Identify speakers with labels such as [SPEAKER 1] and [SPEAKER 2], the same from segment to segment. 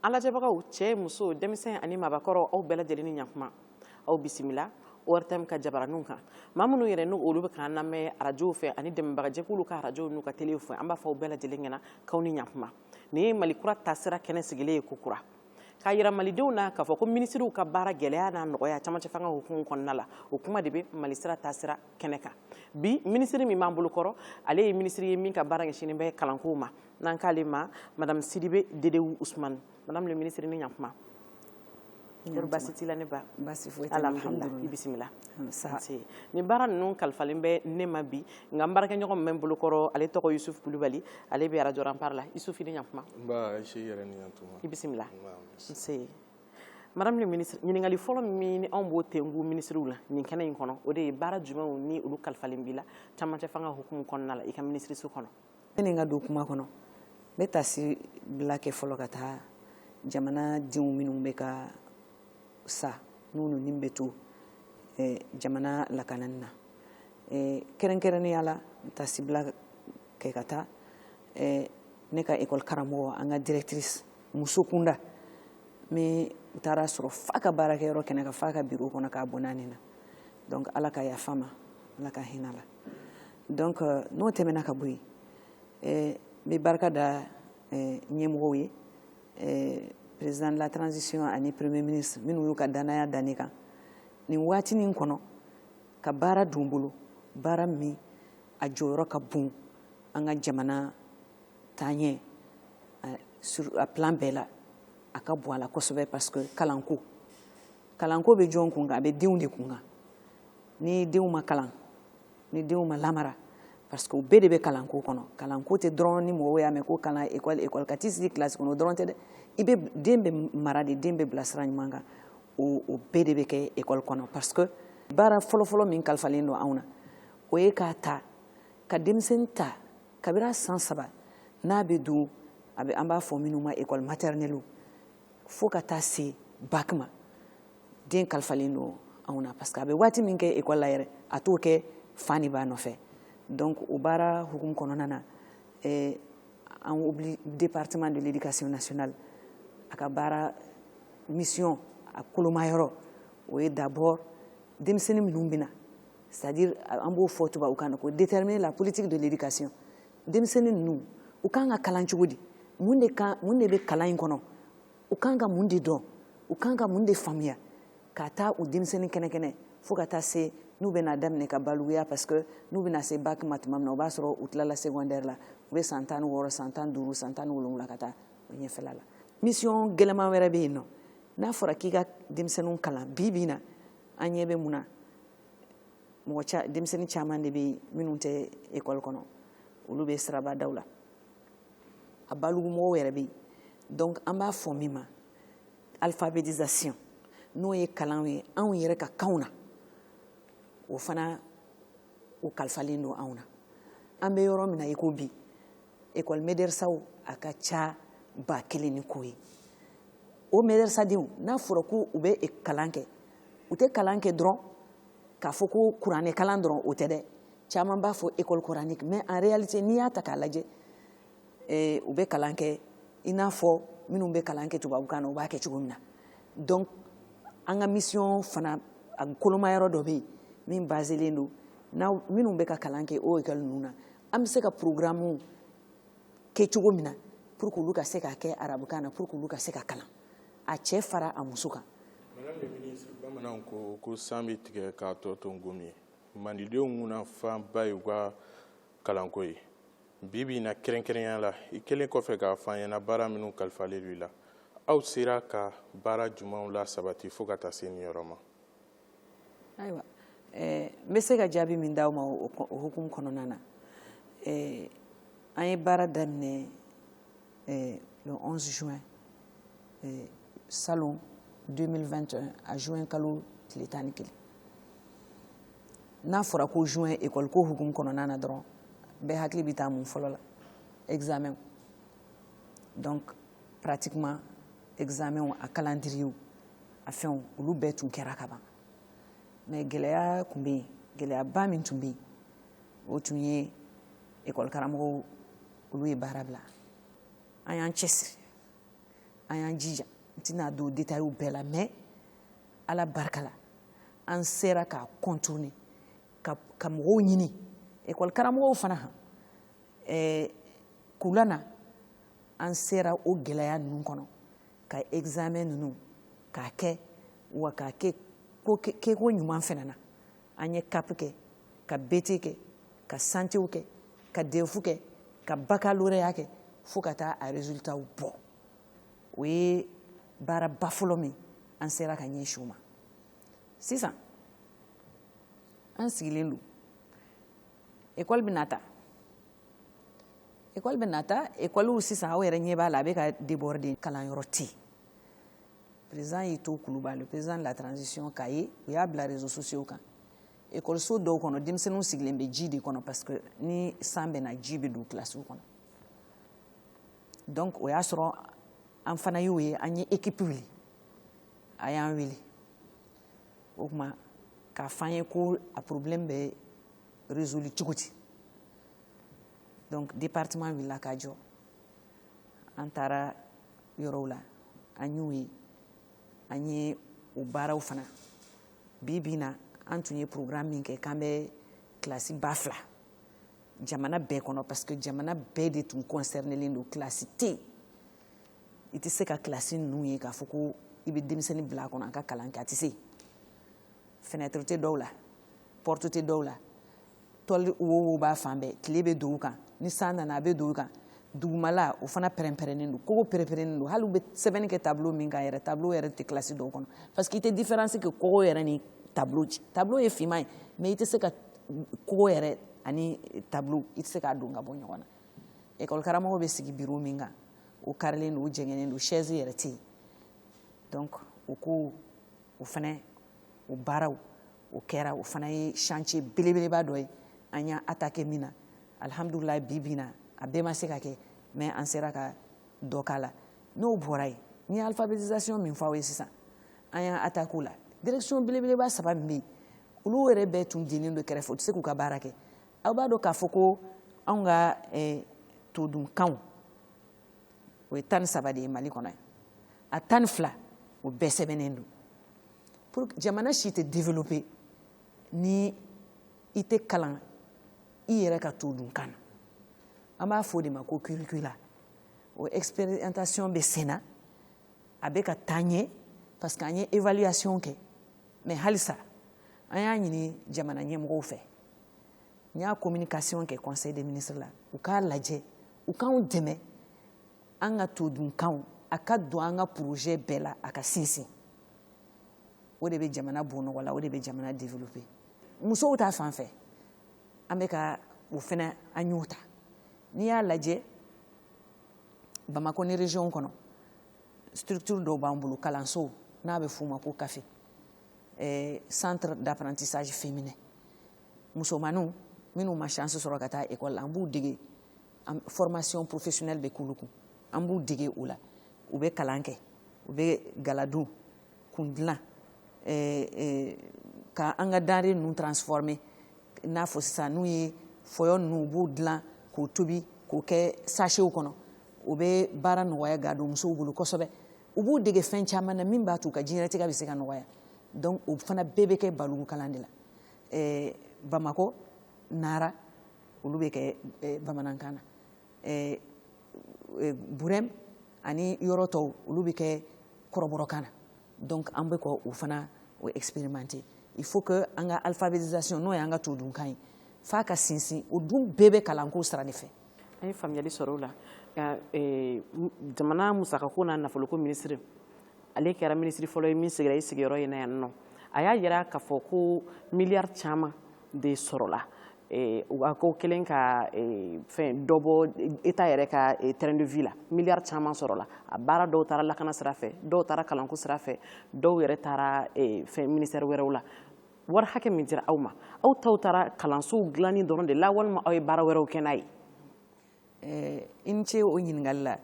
[SPEAKER 1] ala jabagaw cɛ muso denmisɛn ani mabakɔrɔ aw bɛɛ lajɛlen ni ɲakuma aw bisimila ORTM ka jabaranunw kan maa minnu yɛrɛ n'u olu bɛ k'an lamɛn arajow fɛ ani dɛmɛbagajɛkulu ka arajow n'u ka telew fɛ an b'a fɔ aw bɛɛ lajɛlen ɲɛna k'aw ni ɲakuma nin ye Malikura taasira kɛnɛ sigilen ye Kokura k'a yira malidenw na k'a fɔ ko minisiriw ka baara gɛlɛya n'a nɔgɔya camancɛ fanga hukumu kɔnɔna la o kuma de bɛ Malisira taasira kɛnɛ kan bi minisiri min b'an bolo kɔrɔ ale ye minisiri ye min ka baara ɲɛsinnen bɛ kalankow ma n'an k'ale ma madame Sidibe Dedewu Usumani madame le ministre ni ɲakuma basi t'i la ne ba
[SPEAKER 2] basi foyi
[SPEAKER 1] alhamdulillah i bisimila ni baara ninnu kalifalen bɛ ne ma bi nka n baarakɛɲɔgɔn min bɛ n bolo kɔrɔ ale tɔgɔ Yusuf Kulubali ale bɛ arajo Rampar la Yusuf i ni ɲakuma i bisimila madame le ministre ɲininkali fɔlɔ min anw b'o tengu ministriw la nin kɛnɛ in kɔnɔ o de ye baara jumɛnw ni olu kalifalen b'i la camancɛ fanga hukumu kɔnɔna la i ka ministriso kɔnɔ
[SPEAKER 2] ne ni n ka don kuma kɔnɔ n bɛ taasi bila kɛ fɔlɔ ka taa jamana denw minnu bɛ ka sa n'u ni bɛ to jamana lakanani na kɛrɛnkɛrɛnnenya la n taasi bila kɛ ka taa ne ka école karamɔgɔ an ka directrice muso kunda min taara sɔrɔ fa ka baarakɛyɔrɔ kɛnɛ kan fa ka bureau kɔnɔ k'a bɔnna nin na donc ala ka yafa ma ala ka hinɛ la donc n'o tɛmɛna ka bɔ yen n bɛ barika da ɲɛmɔgɔw ye président de la transition ani premier ministre minnu y'u ka danaya da ne kan nin waatinin kɔnɔ ka baara dun bolo baara min a jɔyɔrɔ ka bon an ka jamana taaɲɛ sur a plan bɛɛ la a ka bon a la kosɛbɛ parce que kalanko bɛ jɔn kun kan a bɛ denw de kun kan ni denw ma kalan ni denw ma lamara parce que u bɛɛ de bɛ kalanko kɔnɔ kalanko tɛ dɔrɔn ni mɔgɔw y'a mɛn ko kalan école ka t'i sigi classe kɔnɔ o dɔrɔn tɛ dɛ i bɛ den bɛ mara de den bɛ bilasira ɲuman kan o bɛɛ de bɛ kɛ école kɔnɔ parce que baara fɔlɔfɔlɔ min kalifalen don anw na o ye k'a ta ka denmisɛnnin ta kabini san 3 n'a bɛ don an b'a fɔ minnu ma école maternelle fo ka taa se bac ma den kalifalen don anw na parce que a bɛ waati min kɛ école la yɛrɛ a t'o kɛ fa ni ba nɔfɛ donc o baara hukumu kɔnɔna na an département de l'éducation nationale a ka baara mission a kolomayɔrɔ o ye d'abord denmisɛnnin minnu bɛna c'est-à-dire an b'o fɔ tubabukan na ko déterminer la politique de l'éducation denmisɛnnin ninnu u kan ka kalan cogo di mun de bɛ kalan in kɔnɔ u kan ka mun de dɔn u kan ka mun de faamuya ka taa o denmisɛnnin kɛnɛ fo ka taa se n'u bɛna daminɛ ka baluya parce que n'u bɛna se bac ma tuma min na o b'a sɔrɔ u tilala secondaire la u bɛ san 16 san 15 san 17 ka taa o ɲɛfɛla la mission gɛlɛman wɛrɛ bɛ yen nɔ n'a fɔra k'i ka denmisɛnninw kalan bi bi in na an ɲɛ bɛ mun na denmisɛnnin caman de bɛ yen minnu tɛ école kɔnɔ olu bɛ sirabadaw la a balugumɔgɔw yɛrɛ bɛ yen donc an b'a fɔ min ma alphabétisation n'o ye kalan ye anw yɛrɛ ka kanw na o fana o kalifalen don anw na an bɛ yɔrɔ min na i ko bi école médersaw a ka ca 1000 ni kɔ ye o médersadenw n'a fɔra ko u bɛ kalan kɛ u tɛ kalan kɛ dɔrɔn k'a fɔ ko kuranɛ kalan dɔrɔn o tɛ dɛ caman b'a fɔ école coranique mais en réalité n'i y'a ta k'a lajɛ u bɛ kalan kɛ i n'a fɔ minnu bɛ kalan kɛ tubabukan na u b'a kɛ cogo min na donc an ka mission fana a kolomayɔrɔ dɔ bɛ yen min baselen don minnu bɛ ka kalan kɛ o école ninnu na an bɛ se ka programme kɛ cogo min na pour que olu ka se ka kɛ arabukan na pour que olu ka se ka kalan a cɛ fara a muso kan.
[SPEAKER 3] Madame le ministre bamananw ko san bɛ tigɛ k'a tɔ to nkomi ye mandidenw kunna fanba ye u ka kalanko ye bi bi in na kɛrɛnkɛrɛnya la i kelen kɔfɛ k'a fɔ an ɲɛna baara minnu kalifalen don i la aw sera ka baara jumɛnw la sabati fo ka taa se nin yɔrɔ ma.
[SPEAKER 2] Ayiwa n bɛ se ka jaabi min d'aw ma o hukumu kɔnɔna na an ye baara daminɛ le 11 juin salon 2021 a juin kalo tile 11 n'a fɔra ko juin école ko hukumu kɔnɔna na dɔrɔn bɛɛ hakili bɛ taa mun fɔlɔ la examen donc pratiquement examen a calendrier a fɛnw olu bɛɛ tun kɛra ka ban mais gɛlɛya tun bɛ yen gɛlɛyaba min tun bɛ yen o tun ye école karamɔgɔw olu ye baara bila an y'an cɛsiri an y'an jija n tɛna don détails bɛɛ la mais ala barika la an sera k'a contourner ka mɔgɔw ɲini école karamɔgɔw fana han kula na an sera o gɛlɛya ninnu kɔnɔ ka examen ninnu k'a kɛ wa k'a kɛ kɛko ɲuman fana na an ye CAP kɛ ka BT kɛ ka santew kɛ ka DEF kɛ ka baccalauréat kɛ fo ka taa a résultat bɔ o ye baaraba fɔlɔ min an sera ka ɲɛsin o ma sisan an sigilen don école bɛ na ta école sisan aw yɛrɛ ɲɛ b'a la a bɛ ka déborder kalanyɔrɔ tɛ yen président y'i to Kuluba le président de la transition k'a ye u y'a bila réseaux sociaux kan école-so dɔw kɔnɔ denmisɛnninw sigilen bɛ ji de kɔnɔ parce que ni san bɛ na ji bɛ don kilasiw kɔnɔ donc o y'a sɔrɔ an fana y'o ye an ye équipe wuli a y'an wele o tuma k'a f'an ye ko a problème bɛ résolu cogo di donc département wulila ka jɔ an taara yɔrɔw la an y'u ye an ye o baaraw fana bi bi na an tun ye programme min kɛ k'an bɛ kilasi 2000 jamana bɛɛ kɔnɔ parce que jamana bɛɛ de tun concernelen don kilasi tɛ yen i tɛ se ka kilasi ninnu ye k'a fɔ ko i bɛ denmisɛnnin bila a kɔnɔ a ka kalan kɛ a tɛ se fenêtre tɛ dɔw la porte tɛ dɔw la tɔli wo b'a fan bɛɛ tile bɛ don u kan ni san nana a bɛ don u kan dugumala o fana pɛrɛn-pɛrɛnnen don kogo pɛrɛn-pɛrɛnnen don hali u bɛ sɛbɛnni kɛ tableau min kan yɛrɛ tableau yɛrɛ tɛ kilasi dɔw kɔnɔ parce que i tɛ différence kɛ kogo yɛrɛ ni tableau ci tableau ye finman ye mais i tɛ se ka kogo yɛrɛ ani tableau i tɛ se k'a don ka bɔ ɲɔgɔn na école karamɔgɔ bɛ sigi bureau min kan o karilen don o jɛngɛnen don chaise yɛrɛ tɛ yen donc o ko o fana o baaraw o kɛra o fana ye chantier belebeleba dɔ ye an y'a attaqué min na alhamdulillah bi bi na a bɛɛ ma se ka kɛ mais an sera ka dɔ k'a la n'o bɔra yen ni ye alphabétisation min fɔ aw ye sisan an y'a attaqué o la direction belebeleba 3 min bɛ yen olu yɛrɛ bɛɛ tun dinnen don kɛrɛfɛ u tɛ se k'u ka baara kɛ aw b'a dɔn k'a fɔ ko anw ka todunkanw o ye 13 de ye Mali kɔnɔ yan a 12 o bɛɛ sɛbɛnnen don pour jamana si tɛ développer ni i tɛ kalan i yɛrɛ ka todunkan na an b'a fɔ o de ma ko curricula o expérimentation bɛ sen na a bɛ ka taa ɲɛ parce que an ye évaluation kɛ mais halisa an y'a ɲini jamana ɲɛmɔgɔw fɛ n y'a communication kɛ conseil des ministres la u k'a lajɛ u k'anw dɛmɛ an ka todunkanw a ka don an ka projet bɛɛ la a ka sinsin o de bɛ jamana bɔ nɔgɔ la o de bɛ jamana développer musow ta fan fɛ an bɛ ka o fana an y'o ta n'i y'a lajɛ Bamako ni région kɔnɔ structure dɔw b'an bolo kalanso n'a bɛ f'o ma ko CAFE centre d'apprentissage féminin musomaninw minnu ma chance sɔrɔ ka taa école la an b'u dege formation professionnelle bɛ k'olu kun an b'u dege o la u bɛ kalan kɛ u bɛ galadon kundilan ka an ka denrée ninnu transformer n'a fɔ sisan n'u ye fɔyɔ ninnu u b'u dilan k'o tobi k'o kɛ sachetw kɔnɔ o bɛ baara nɔgɔya gadon musow bolo kosɛbɛ u b'u dege fɛn caman na min b'a to u ka diɲɛlatigɛ bɛ se ka nɔgɔya donc o fana bɛɛ bɛ kɛ balugu kalan de la Bamako Nara olu bɛ kɛ bamanankan na Burem ani yɔrɔ tɔw olu bɛ kɛ kɔrɔbɔrɔkan na donc an bɛ k'o fana o expérimenter il faut que an ka alphabétisation n'o y'an ka todunkan ye f'a ka sinsin o dun bɛɛ bɛ kalanko sira de fɛ
[SPEAKER 1] an ye faamuyali sɔrɔ o la jamana musakako n'a nafoloko ministre ale kɛra ministre fɔlɔ ye min sigira i sigiyɔrɔ in na yan nɔ a y'a jira k'a fɔ ko miliyari caman de sɔrɔla a ko kelen ka fɛn dɔ bɔ État yɛrɛ ka terrain de vie la miliyari caman sɔrɔla a baara dɔw taara lakana sira fɛ dɔw taara kalanko sira fɛ dɔw yɛrɛ taara fɛn ministère wɛrɛw la wari hakɛ min dira aw ma aw taw taara kalansow dilanni dɔrɔn de la walima aw ye baara wɛrɛw kɛ n'a ye
[SPEAKER 2] i ni ce o ɲininkali la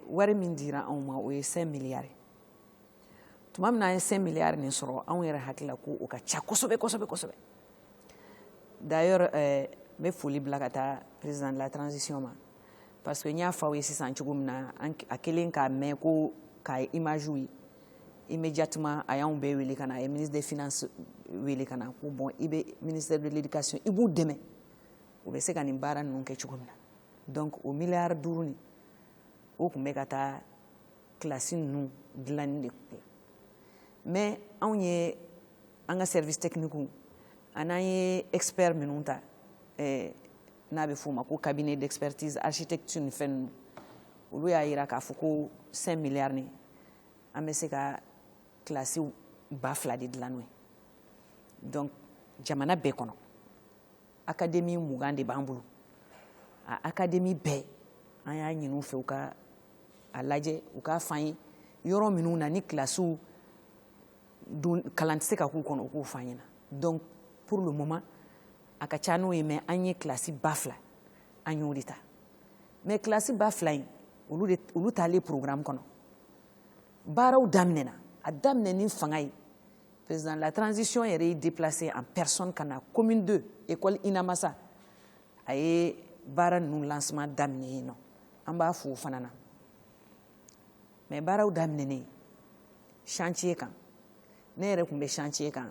[SPEAKER 2] wari min dira anw ma o ye 5 miliyari tuma min na an ye 5 miliyari nin sɔrɔ anw yɛrɛ hakili la ko o ka ca kosɛbɛ kosɛbɛ kosɛbɛ d'ailleurs n bɛ foli bila ka taa président de la transition ma parce que n y'a fɔ aw ye sisan cogo min na a kelen k'a mɛn ko k'a image ye immédiatement a y'anw bɛɛ wele ka na a ye ministre des finances wele ka na ko bon i bɛ ministère de l'éducation i b'u dɛmɛ u bɛ se ka nin baara ninnu kɛ cogo min na donc o miliyari 5 nin o tun bɛ ka taa kilasi ninnu dilanni de kɛ mais anw ye an ka service technique an n'an ye expert minnu ta n'a bɛ f'o ma ko cabinet d'expertise architecture ni fɛn ninnu olu y'a jira k'a fɔ ko 5 miliyari nin an bɛ se ka kilasi 2000 de dilan n'o ye donc jamana bɛɛ kɔnɔ académie 20 de b'an bolo a académie bɛɛ an y'a ɲini u fɛ u ka a lajɛ u k'a f'an ye yɔrɔ minnu na ni kilasiw kalan tɛ se ka k'u kɔnɔ u k'o f'an ɲɛna donc pour le moment a ka ca n'o ye mais an ye kilasi 2000 an y'o de ta mais kilasi 2000 in olu taalen programme kɔnɔ baaraw daminɛna a daminɛ ni fanga ye président la transition yɛrɛ y'i déplacé en personne ka na commune 2 école Inamasa a ye baara ninnu lancement daminɛ yen nɔ an b'a fo o fana na mais baaraw daminɛnen chantier kan ne yɛrɛ tun bɛ chantier kan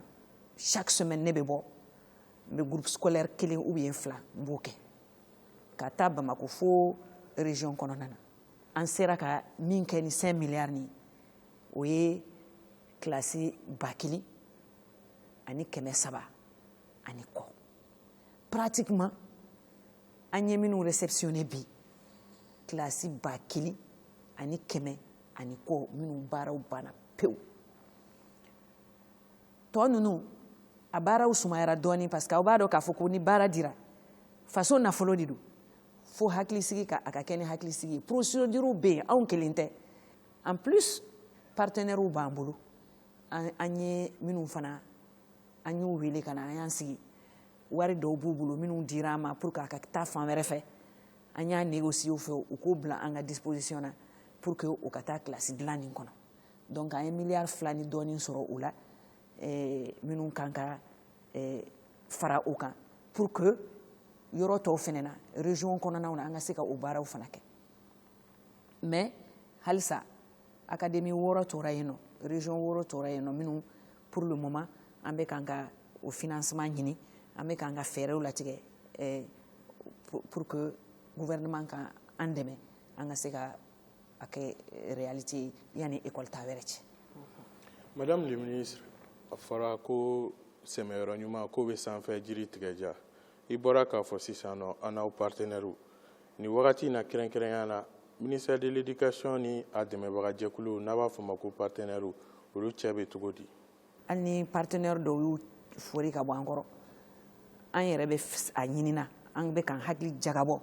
[SPEAKER 2] chaque semaine ne bɛ bɔ n bɛ groupe scolaire 1 ou bien 2 n b'o kɛ ka taa Bamako fo région kɔnɔna na an sera ka min kɛ ni 5 miliyari nin o ye kilasi 1000 ani 300 ani kɔ pratiquement an ye minnu réceptionné bi kilasi 1000 ani 100 ani kɔ minnu baaraw banna pewu tɔ ninnu a baaraw sumayara dɔɔni parce que aw b'a dɔn k'a fɔ ko ni baara dira faso nafolo de don fo hakilisigi a ka kɛ ni hakilisigi ye procédure bɛ yen anw kelen tɛ en plus partenaires b'an bolo an ye minnu fana an y'u wele ka na an y'an sigi wari dɔw b'u bolo minnu dira an ma pour que a ka taa fan wɛrɛ fɛ an y'a négocier u fɛ u k'o bila an ka disposition na pour que o ka taa kilasi dilan nin kɔnɔ donc an ye miliyari 2 ni dɔɔni sɔrɔ o la minnu kan ka fara o kan pour que yɔrɔ tɔw fana na région kɔnɔnaw na an ka se ka o baaraw fana kɛ mais halisa académie 6 tora yen nɔ région 6 tora yen nɔ minnu pour le moment an bɛ kan ka o financement ɲini an bɛ kan ka fɛɛrɛw latigɛ pour que gouvernement ka an dɛmɛ an ka se ka a kɛ réalité ye yanni école ta wɛrɛ cɛ.
[SPEAKER 3] Madame le ministre, a fɔra ko sɛmɛyɔrɔ ɲuman k'o bɛ sanfɛ jiri tigɛ ja i bɔra k'a fɔ sisan nɔ an n'aw partenaires ni wagati in na kɛrɛnkɛrɛnya na ministère de l'éducation ni a dɛmɛbaga jɛkulu n'a b'a fɔ ma ko partenaires olu cɛ bɛ cogo di.
[SPEAKER 2] hali ni partenaire dɔw y'u fori ka bɔ an kɔrɔ an yɛrɛ bɛ a ɲinina an bɛ k'an hakili jagabɔ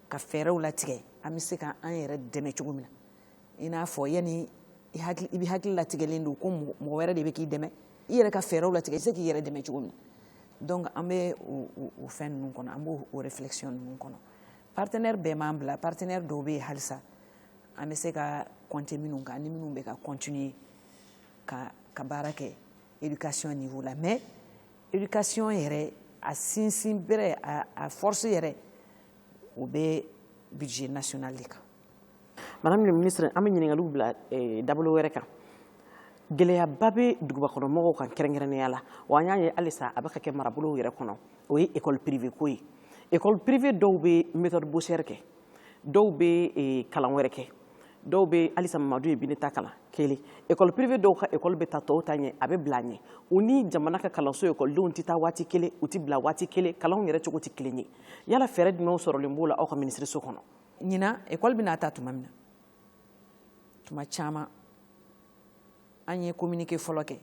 [SPEAKER 2] ka fɛɛrɛw latigɛ an bɛ se ka an yɛrɛ dɛmɛ cogo min na i n'a fɔ yanni i bɛ hakili latigɛlen don ko mɔgɔ wɛrɛ de bɛ k'i dɛmɛ i yɛrɛ ka fɛɛrɛw latigɛ i se k'i yɛrɛ dɛmɛ cogo min na donc an bɛ o fɛn ninnu kɔnɔ an b'o réflexion ninnu kɔnɔ partenaire bɛɛ m'an bila partenaire dɔw bɛ yen halisa an bɛ se ka compter minnu kan ni minnu bɛ ka continuer ka baara kɛ éducation niveau la mais éducation yɛrɛ a sinsin bɛrɛ a force yɛrɛ o bɛ budget national de kan.
[SPEAKER 1] Madame le ministre an bɛ ɲininkaliw bila dabolo wɛrɛ kan gɛlɛyaba bɛ dugubakɔnɔmɔgɔw kan kɛrɛnkɛrɛnnenya la wa an y'a ye halisa a bɛ ka kɛ marabolow yɛrɛ kɔnɔ o ye école privée ko ye école privée dɔw bɛ méthode Bosser kɛ dɔw bɛ kalan wɛrɛ kɛ dɔw bɛ halisa Mamadu ye bi ne ta kalan kelen école privée dɔw ka école bɛ taa tɔw ta ɲɛ a bɛ bila ɲɛ u ni jamana ka kalanso écoledenw tɛ taa waati kelen u tɛ bila waati kelen kalanw yɛrɛ cogo tɛ kelen ye yala fɛɛrɛ jumɛnw sɔrɔlen b'o la aw ka ministériso kɔnɔ.
[SPEAKER 2] ɲinan école bɛna taa tuma min na tuma caman an ye communiqué fɔlɔ kɛ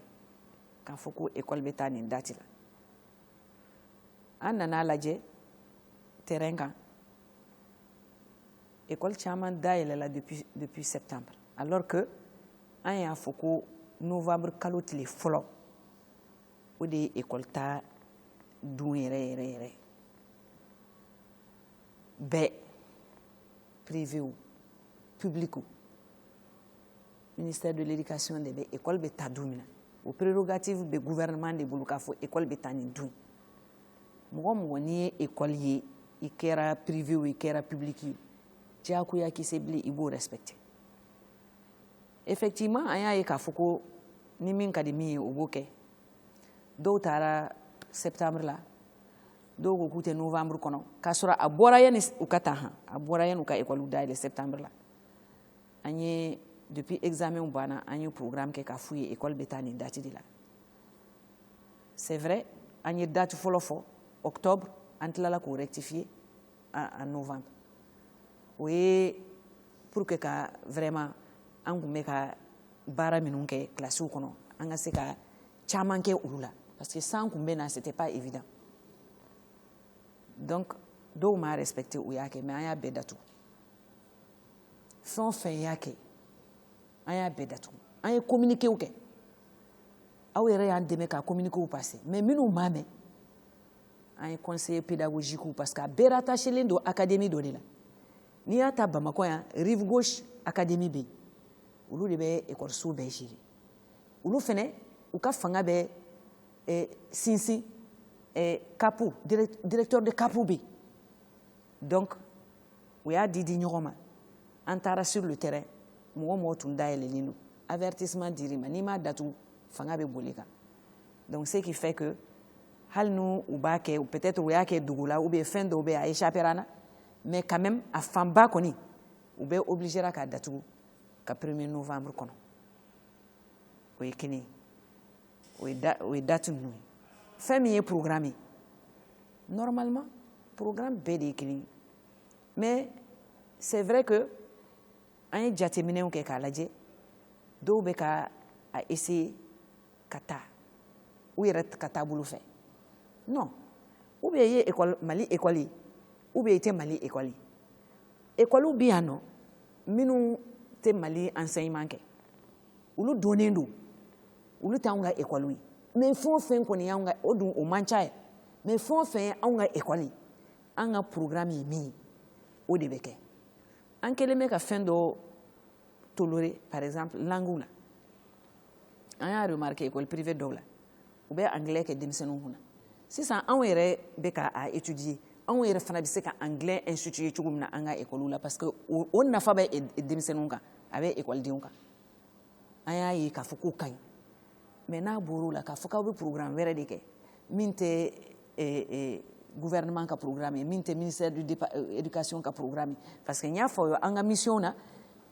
[SPEAKER 2] k'a fɔ ko école bɛ taa nin date la an nana lajɛ terrain kan école caman dayɛlɛla depuis septembre alors que an y'a fɔ ko novembre kalo tile fɔlɔ o de ye école ta dun yɛrɛ yɛrɛ yɛrɛ bɛɛ privé ou public ou ministère de l'éducation de bɛ école bɛ taa don min na o prérogative bɛ gouvernement de bolo k'a fɔ école bɛ taa nin dun mɔgɔ mɔgɔ n'i ye école ye i kɛra privé ou i kɛra public ye diyagoya kisɛ bilen i b'o respecter effectivement an y'a ye k'a fɔ ko ni min ka di min ye o b'o kɛ dɔw taara septembre la dɔw ko k'u tɛ novembre kɔnɔ k'a sɔrɔ a bɔra yanni u ka taa a bɔra yanni u ka école dayɛlɛ septembre la an ye depuis examen banna an ye programme kɛ k'a f'u ye école bɛ taa nin date de la c'est vrai an ye date fɔlɔ fɔ octobre an tilala k'o rectifier en novembre o ye pour que ka vraiment an kun bɛ ka baara minnu kɛ classiw kɔnɔ an ka se ka caman kɛ olu la parce que san kun bɛ na c'était pas évident donc dɔw m'a respecté u y'a kɛ mais an y'a bɛɛ datugu fɛn o fɛn y'a kɛ an y'a bɛɛ datugu an ye communiquéw kɛ aw yɛrɛ y'an dɛmɛ ka communiquéw passer mais minnu m'a mɛn an ye conseiller pédagogique parce que a bɛɛ rattachelen don académie dɔ de la n'i y'a ta Bamakɔ yan rive gauche académie bɛ yen olu de bɛ école bɛɛ gérer olu fɛnɛ u ka fanga bɛ sinsin capu directeur de capu bɛ yen donc u y'a di ɲɔgɔn ma an taara sur le terrain mɔgɔ mɔgɔ tun dayɛlɛlen don avertissement dir'i ma n'i m'a datugu fanga bɛ boli kan donc ce qui fait que hali n'u b'a kɛ peut-être u y'a kɛ dugu la ou bien fɛn dɔw bɛ yen a échappera an na mais quand même a fanba kɔni u bɛ obligera k'a datugu ka 1er novembre kɔnɔ o ye kelen ye o ye date ninnu ye fɛn min ye programme ye normalement programme bɛɛ de ye kelen ye mais c'est vrai que an ye jateminɛw kɛ k'a lajɛ dɔw bɛ ka a essayer ka taa u yɛrɛ ka taabolo fɛ non ou bien i ye école Mali école ye ou bien i tɛ Mali école ye école bɛ yan nɔ minnu tɛ Mali enseignement kɛ olu donnen don olu t'anw ka école ye mais fɛn o fɛn kɔni y'anw ka o dun o man ca yan mais fɛn o fɛn ye anw ka école ye an ka programme ye min ye o de bɛ kɛ an kɛlen bɛ ka fɛn dɔ tolérer par exemple langues la an y'a remarqué école privée dɔw la u bɛ anglais kɛ denmisɛnninw kunna sisan anw yɛrɛ bɛ ka a étudier anw yɛrɛ fana bɛ se ka anglais instituer cogo min na an ka école la parce que o nafa bɛ denmisɛnninw kan a bɛ écoledenw kan an y'a ye k'a fɔ k'o ka ɲi mais n'a bɔr'o la k'a fɔ k'aw bɛ programme wɛrɛ de kɛ min tɛ gouvernement ka programme ye min tɛ ministère de l'éducation ka programme ye parce que n y'a fɔ aw ye an ka mission na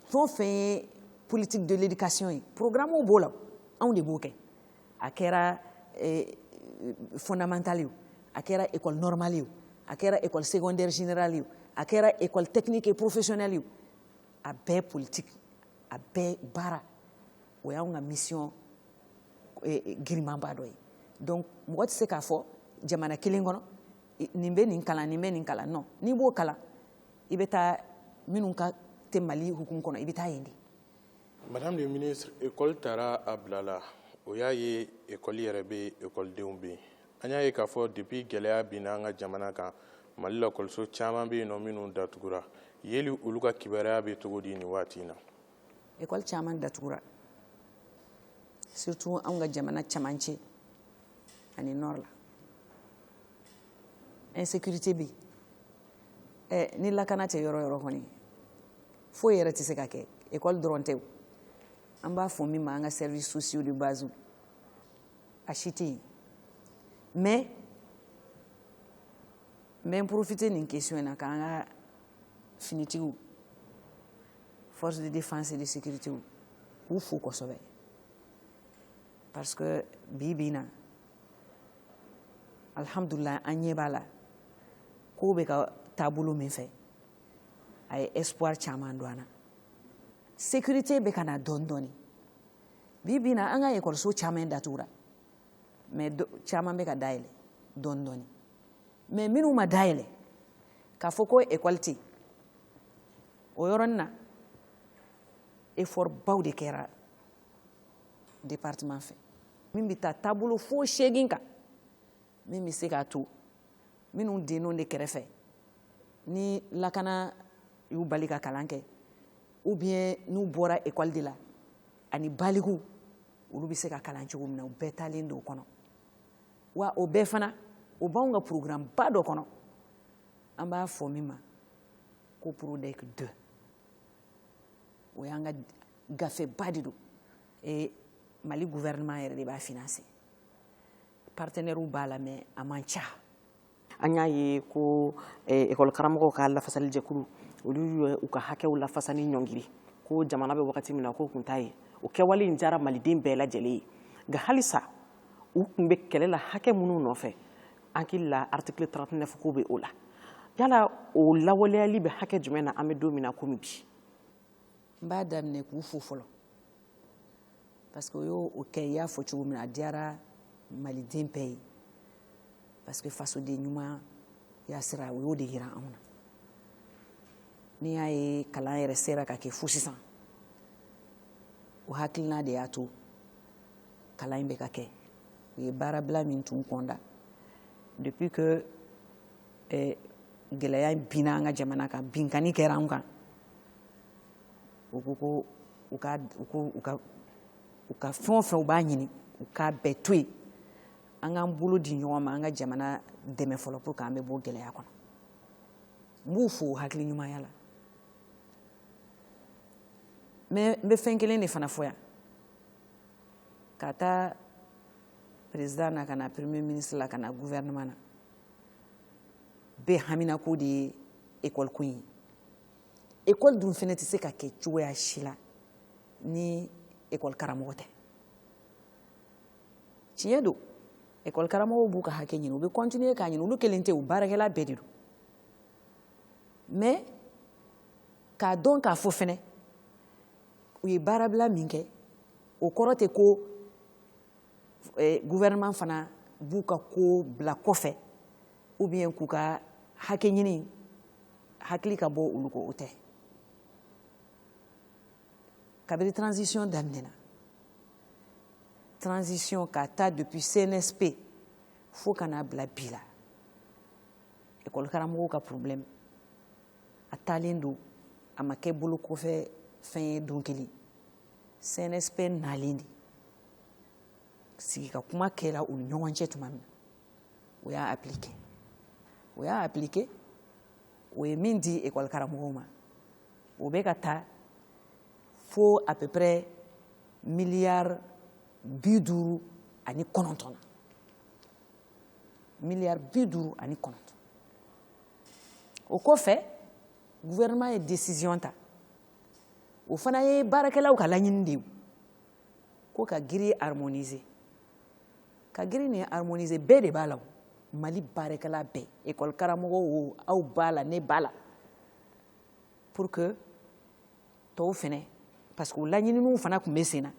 [SPEAKER 2] fɛn o fɛn ye politique de l'éducation ye programme b'o la anw de b'o kɛ a kɛra fondamental ye a kɛra école normale ye a kɛra école secondaire générale ye a kɛra école technique et professionnelle ye a bɛɛ politique a bɛɛ baara o y'anw ka mission girimanba dɔ ye donc mɔgɔ tɛ se k'a fɔ jamana kelen kɔnɔ nin bɛ nin kalan nin bɛ nin kalan non n'i b'o kalan i bɛ taa minnu ka tɛ Mali hukumu kɔnɔ i bɛ taa yen de.
[SPEAKER 3] Madame le ministre, école taara a bila la o y'a ye école yɛrɛ bɛ écoledenw bɛ yen an y'a ye k'a fɔ depuis gɛlɛya binna an ka jamana kan Mali la école caman bɛ yen nɔ minnu datugura yeli olu ka kibaruya bɛ cogo di nin waati in na.
[SPEAKER 2] école caman datugura surtout anw ka jamana cɛmancɛ ani nord la insécurité bɛ yen ni lakana tɛ yɔrɔ yɔrɔ kɔni foyi yɛrɛ tɛ se ka kɛ école dɔrɔn tɛ o an b'a fɔ min ma an ka services sociaux de base a si tɛ yen mais n bɛ n profiter nin question in na k'an ka finitigiw force de défense et de sécurité k'u fo kosɛbɛ parce que bi bi in na alhamdulillah an ɲɛ b'a la k'o bɛ ka taabolo min fɛ a ye espoir caman don an na sécurité bɛ ka na dɔɔni dɔɔni bi bi in na an ka école caman datugura mais caman bɛ ka dayɛlɛ dɔɔni dɔɔni mais minnu ma dayɛlɛ k'a fɔ ko école tɛ yen o yɔrɔnin na effort baw de kɛra département fɛ min bɛ taa taabolo fo 8 kan min bɛ se k'a to minnu dennenw de kɛrɛfɛ ni lakana y'u bali ka kalan kɛ ou bien n'u bɔra école de la ani baliku olu bɛ se ka kalan cogo min na u bɛɛ taalen don o kɔnɔ wa o bɛɛ fana o b'anw ka programme ba dɔ kɔnɔ an b'a fɔ min ma ko PRODEC 2 o y'an ka gafeba de don Mali gouvernement yɛrɛ de b'a financer partenaires b'a la mais a man ca.
[SPEAKER 1] An y'a ye ko école karamɔgɔw ka lafasali jɛkulu olu y'u ka hakɛw lafasa ni ɲɔngiri ko jamana bɛ wagati min na k'o kun t'a ye o kɛwale in diyara maliden bɛɛ lajɛlen ye nka halisa u tun bɛ kɛlɛ la hakɛ minnu nɔfɛ an hakili la article 39 ko bɛ o la yala o lawaleyali bɛ hakɛ jumɛn na an bɛ don min na komi bi.
[SPEAKER 2] N b'a daminɛ k'u fo fɔlɔ parce que o y'o kɛ i y'a fɔ cogo min na a diyara maliden bɛɛ ye parce que fasoden ɲuman y'a sira o y'o de yira anw na n'i y'a ye kalan yɛrɛ sera ka kɛ fo sisan o hakilina de y'a to kalan in bɛ ka kɛ u ye baarabila min tun kɔnda depuis que gɛlɛya binna an ka jamana kan binkani kɛra anw kan u ko ko u ka fɛn o fɛn u b'a ɲini u k'a bɛɛ to yen an k'an bolo di ɲɔgɔn ma an ka jamana dɛmɛ fɔlɔ pour que an bɛ bɔ gɛlɛya kɔnɔ n b'u fo hakili ɲumanya la mais n bɛ fɛn kelen de fana fɔ yan ka taa président na ka na premier ministre la ka na gouvernement na bɛɛ haminako de ye école ko in ye école dun fana tɛ se ka kɛ cogoya si la ni école karamɔgɔ tɛ tiɲɛ don école karamɔgɔw b'u ka hakɛ ɲini u bɛ continuer k'a ɲini olu kelen tɛ u baarakɛla bɛɛ de don mais k'a dɔn k'a fɔ fɛnɛ u ye baarabila min kɛ o kɔrɔ tɛ ko gouvernement fana b'u ka ko bila kɔfɛ ou bien k'u ka hakɛ ɲini hakili ka bɔ olu ko o tɛ kabiri transition daminɛna transition ka taa depuis CNSP fo ka n'a bila bi la école karamɔgɔw ka problème a taalen don a ma kɛ bolo kɔfɛ fɛn ye don kelen CNSP nalen de sigi ka kuma kɛra u ni ɲɔgɔn cɛ tuma min na o y'a appliqué o ye min di école karamɔgɔw ma o bɛ ka taa fo à peu près miliyari 59 na miliyari 59 o kɔfɛ gouvernement ye décision ta o fana ye baarakɛlaw ka laɲini de ye ko ka grille harmoniser ka grille nin harmoniser bɛɛ de b'a la Mali baarakɛla bɛɛ école karamɔgɔw o aw b'a la ne b'a la pour que tɔw fana parce que o laɲininiw fana tun bɛ sen na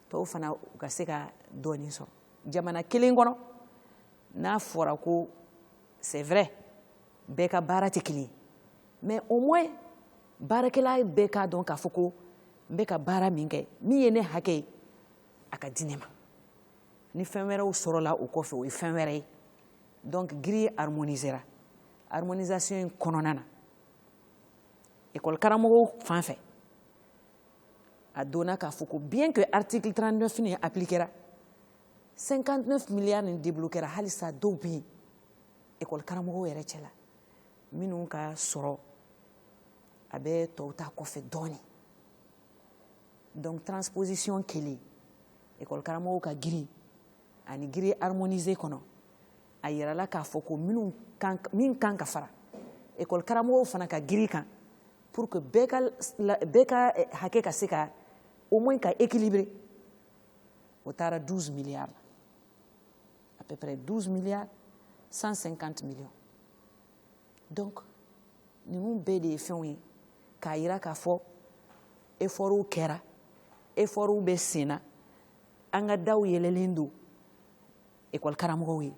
[SPEAKER 2] tɔw fana u ka se ka dɔɔnin sɔrɔ jamana kelen kɔnɔ n'a fɔra ko c'est vrai bɛɛ ka baara tɛ kelen ye mais au moins baarakɛla bɛɛ k'a dɔn k'a fɔ ko n bɛ ka baara min kɛ min ye ne hakɛ ye a ka di ne ma ni fɛn wɛrɛw sɔrɔla o kɔfɛ o ye fɛn wɛrɛ ye donc grille harmonisera harmonisation in kɔnɔna na école karamɔgɔw fan fɛ a donna k'a fɔ ko bien que article 39 nin appliquera 59 milliards nin débloquera halisa dɔw bɛ yen école karamɔgɔw yɛrɛ cɛ la minnu ka sɔrɔ a bɛ tɔw ta kɔfɛ dɔɔnin donc transposition kelen école karamɔgɔw ka grille ani grille harmonisée kɔnɔ a yirala k'a fɔ ko min kan ka fara école karamɔgɔw fana ka grille kan pour que bɛɛ ka hakɛ ka se ka au moins ka équilibrer o taara 12 milliards à peu près 12 milliards 150 millions donc ninnu bɛɛ de ye fɛnw ye k'a yira k'a fɔ effortw kɛra effortw bɛ sen na an ka daw yɛlɛlen don école karamɔgɔw ye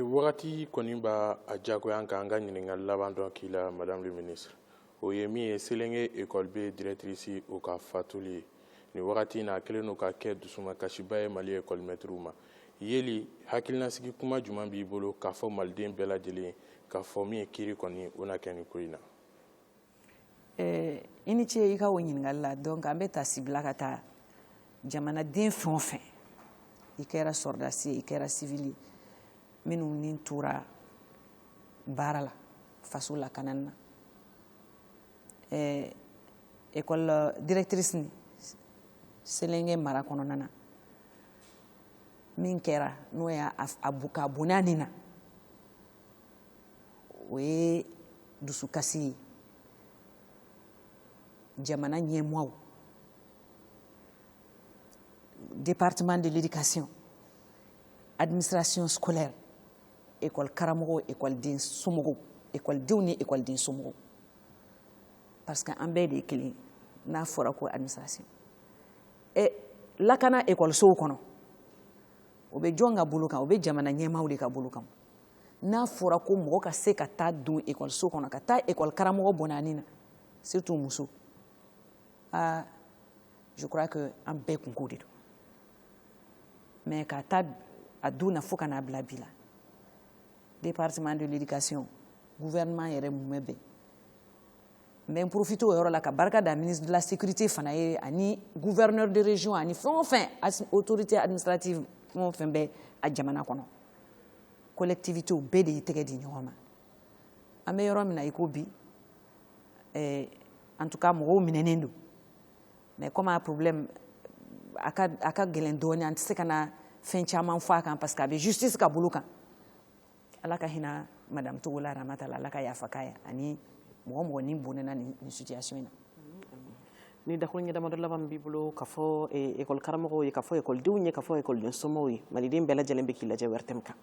[SPEAKER 3] wagati kɔni b'a diyagoya an kan an ka ɲininkali laban dɔ k'i la madame le ministre o ye min ye Selenge école B directrice o ka fatuli ye nin wagati in na a kɛlen don ka kɛ dusuma kasiba ye Mali école maîtres ma yeli hakilinasigi kuma jumɛn b'i bolo k'a fɔ maliden bɛɛ lajɛlen k'a fɔ min ye kiiri kɔni o na kɛ nin ko in na
[SPEAKER 2] i ni ce i ka o ɲininkali la donc an bɛ ta sibila ka taa jamanaden fɛn o fɛn i kɛra sɔrdasi ye i kɛra civil ye minnu ni tora baara la faso lakanani na école directrice ni Selenge mara kɔnɔna na min kɛra n'o y'a ka bonya nin na o ye dusukasi ye jamana ɲɛmɔgɔw département de l'éducation administration scolaire école karamɔgɔw écoleden somɔgɔw écoledenw ni écoleden somɔgɔw parce que an bɛɛ de ye kelen n'a fɔra ko administration lakana écolesow kɔnɔ o bɛ jɔn ka bolo kan o bɛ jamana ɲɛmaaw de ka bolo kan n'a fɔra ko mɔgɔ ka se ka taa don écoleso kɔnɔ ka taa école karamɔgɔ bɔnani na surtout muso je crois que an bɛɛ kunko de don mais ka taa a dun na fo ka n'a bila bi la département de l'éducation gouvernement yɛrɛ mun bɛ bɛn n bɛ n profite o yɔrɔ la ka barika da ministre de la sécurité fana ye ani gouverneur de région ani fɛn o fɛn autorité administrative fɛn o fɛn bɛ a jamana kɔnɔ collectivité bɛɛ de y'i tɛgɛ di ɲɔgɔn ma an bɛ yɔrɔ min na i ko bi en tout cas mɔgɔw minɛnen don mais comme a problème a ka gɛlɛn dɔɔni an tɛ se ka na fɛn caman fɔ a kan parce que a bɛ justice ka bolo kan ala ka hinɛ madame Togola Ramatala ala ka yafa k'a ye ani mɔgɔ mɔgɔ ni bonnena nin situation in na
[SPEAKER 1] ni dakuru ɲɛ damadɔ laban b'i bolo ka fɔ école karamɔgɔw ye ka fɔ écoledenw ye ka fɔ écoleden somɔgɔw ye maliden bɛɛ lajɛlen bɛ k'i lajɛ WRTM kan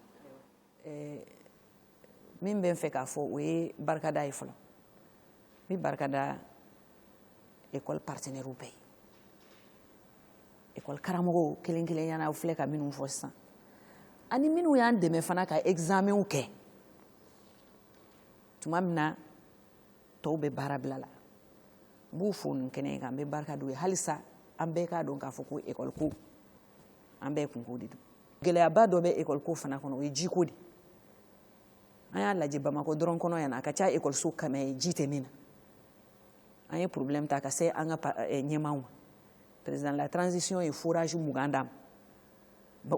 [SPEAKER 1] min bɛ n fɛ k'a fɔ o ye barikada ye fɔlɔ n bɛ barikada école partenaires bɛɛ ye école karamɔgɔw kelen kelen yana filɛ ka minnu fɔ sisan ani minnu y'an dɛmɛ fana ka examenw kɛ tuma min na tɔw bɛ baara bila la n b'u fo nin kɛnɛ kan n bɛ barika d'u ye halisa an bɛɛ k'a dɔn k'a fɔ ko école ko an bɛɛ kunko de don gɛlɛyaba dɔ bɛ école ko fana kɔnɔ o ye jiko de an y'a lajɛ Bamakɔ dɔrɔn kɔnɔ yan a ka ca écoleso kɛmɛ ye ji tɛ min na an ye problème ta ka se an ka ɲɛmaaw ma président de la transition ye forage 20 d'a ma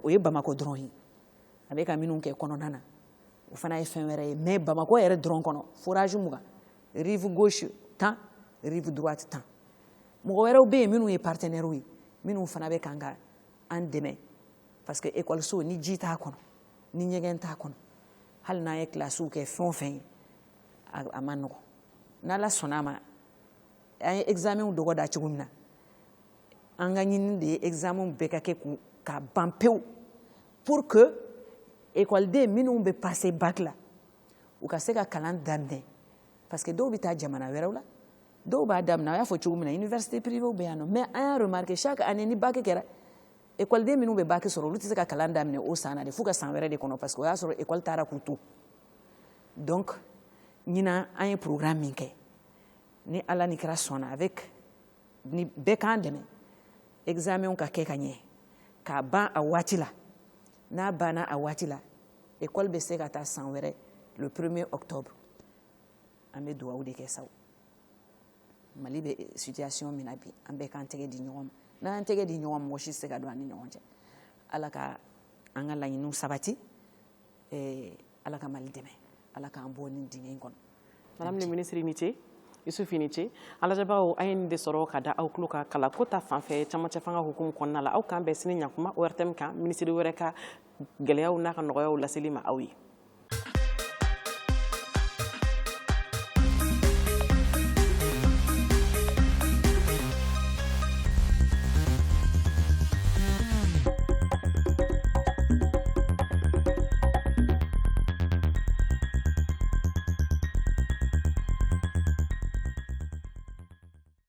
[SPEAKER 1] o ye Bamakɔ dɔrɔn ye a bɛ ka minnu kɛ kɔnɔna na o fana ye fɛn wɛrɛ ye mais Bamakɔ yɛrɛ dɔrɔn kɔnɔ forage 20 rive gauche 10 rive droite 10 mɔgɔ wɛrɛw bɛ yen minnu ye partenaires ye minnu fana bɛ kan ka an dɛmɛ parce que écoleso ni ji t'a kɔnɔ ni ɲɛgɛn t'a kɔnɔ hali n'an ye classiw kɛ fɛn o fɛn ye a man nɔgɔn n'Ala sɔnn'a ma an ye examenw dɔgɔda cogo min na an ka ɲini de ye examenw bɛɛ ka kɛ ka ban pewu pour que écoleden minnu bɛ passer bac la u ka se ka kalan daminɛ parce que dɔw bɛ taa jamana wɛrɛw la dɔw b'a daminɛ a y'a fɔ cogo min na université privée bɛ yan nɔ mais an y'a remarqué chaque année ni bac kɛra écoleden minnu bɛ bac sɔrɔ olu tɛ se ka kalan daminɛ o san na de fo ka san wɛrɛ de kɔnɔ parce que o y'a sɔrɔ école taara k'u to donc ɲinan an ye programme min kɛ ni Ala ni kira sɔnna avec ni bɛɛ k'an dɛmɛ examenw ka kɛ ka ɲɛ k'a ban a waati la n'a banna a waati la école bɛ se ka taa san wɛrɛ le 1er octobre an bɛ dugawu de kɛ saw Mali bɛ situation min na bi an bɛɛ k'an tɛgɛ di ɲɔgɔn ma n'an tɛgɛ di ɲɔgɔn ma mɔgɔ si tɛ se ka don an ni ɲɔgɔn cɛ Ala ka an ka laɲiniw sabati Ala ka Mali dɛmɛ Ala k'an bɔ nin dingɛ in kɔnɔ. Madame le ministre ni ce Yusufu ni ce an lajɛbagaw a ye nin de sɔrɔ ka da aw tulo kan kalanko ta fanfɛ camancɛ fanga hukumu kɔnɔna la aw k'an bɛn sini ɲakuma ORTM kan ministre wɛrɛ ka gɛlɛyaw n'a ka nɔgɔyaw laseli ma aw ye.